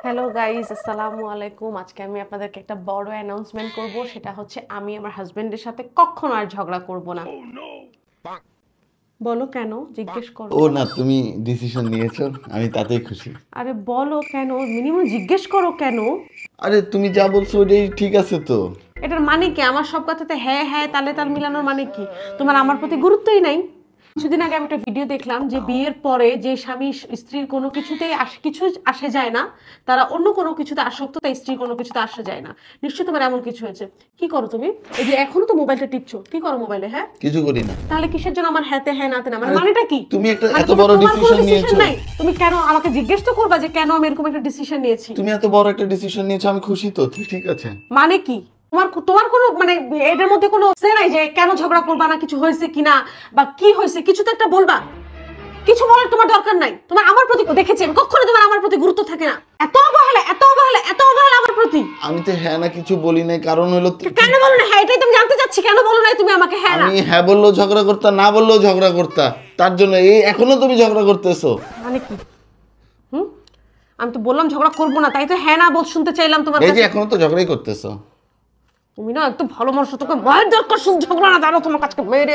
Hello guys, আসসালামু আলাইকুম। আজকে আমি আপনাদেরকে একটা বড় অ্যানাউন্সমেন্ট করব। সেটা হচ্ছে আমি আমার হাজবেন্ডের সাথে কখনো আর ঝগড়া করব না। বলো কেন? জিজ্ঞেস করো। ও না, তুমি ডিসিশন নিয়েছো, আমি তাতেই খুশি। আরে বলো কেন, মিনিমাম জিজ্ঞেস করো কেন। আরে তুমি যা বলছো ওটাই ঠিক আছে তো। এটার মানে কি? আমার সব কথাতে হ্যাঁ হ্যাঁ তালে তাল মিলানোর মানে কি? তোমার আমার প্রতি গুরুত্বই নাই। কিছুদিন আগে আমি একটা ভিডিও দেখলাম যে বিয়ের পরে যে স্বামী স্ত্রীর কোনো কিছুতেই কিছু আসে যায় না, তারা অন্য কোনো কিছুতে আসক্ত, তাই স্ত্রীর কোনো কিছুতে আসা যায় না। নিশ্চয়ই তোমার এমন কিছু হয়েছে। কি করো তুমি? এই যে এখনো তো মোবাইলটা টিপছো, কি করো মোবাইলে? হ্যাঁ, কিছু করি না। তাহলে কিসের জন্য আমার হাতে হ্যাঁ নাতে না? মানে আরে মানেটা কি? তুমি একটা মানে এত তোমার বড় তোমার কোনো ডিসিশন ডিসিশন নিয়েছো। নাই? তুমি কেন আমাকে জিজ্ঞেস তো করবা যে কেন আমি এরকম একটা ডিসিশন নিয়েছি? তুমি এত বড় একটা ডিসিশন নিয়েছো, আমি খুশি তো, ঠিক আছে। মানে কি? তোমার তোমার কোনো মানে এটার মধ্যে কোনো সে নাই যে কেন ঝগড়া করবা না, কিছু হয়েছে কিনা বা কি হয়েছে, কিছু তো একটা বলবা। কিছু বলার তোমার দরকার নাই। তোমার আমার প্রতি দেখেছি আমি, কখনো তোমার আমার প্রতি গুরুত্ব থাকে না। এত অবহেলা, এত অবহেলা, এত অবহেলা আমার প্রতি। আমি তো হ্যাঁ না কিছু বলি নাই, কারণ হলো কেন বলো না হ্যাঁ? এটাই তুমি জানতে চাচ্ছি, কেন বলো না তুমি আমাকে হ্যাঁ না? আমি হ্যাঁ বললেও ঝগড়া করতা, না বললেও ঝগড়া করতা। তার জন্য এই এখনো তুমি ঝগড়া করতেছো। মানে কি? হুম, আমি তো বললাম ঝগড়া করবো না, তাই তো হ্যাঁ না বল শুনতে চাইলাম তোমার এই যে কাছে। এখনো তো ঝগড়াই করতেছো। তুমি না একটু ভালো মানুষ, তোকে মায়ের দরকার, শুধু ঝগড়া না, জানো তোমার কাছে মেরে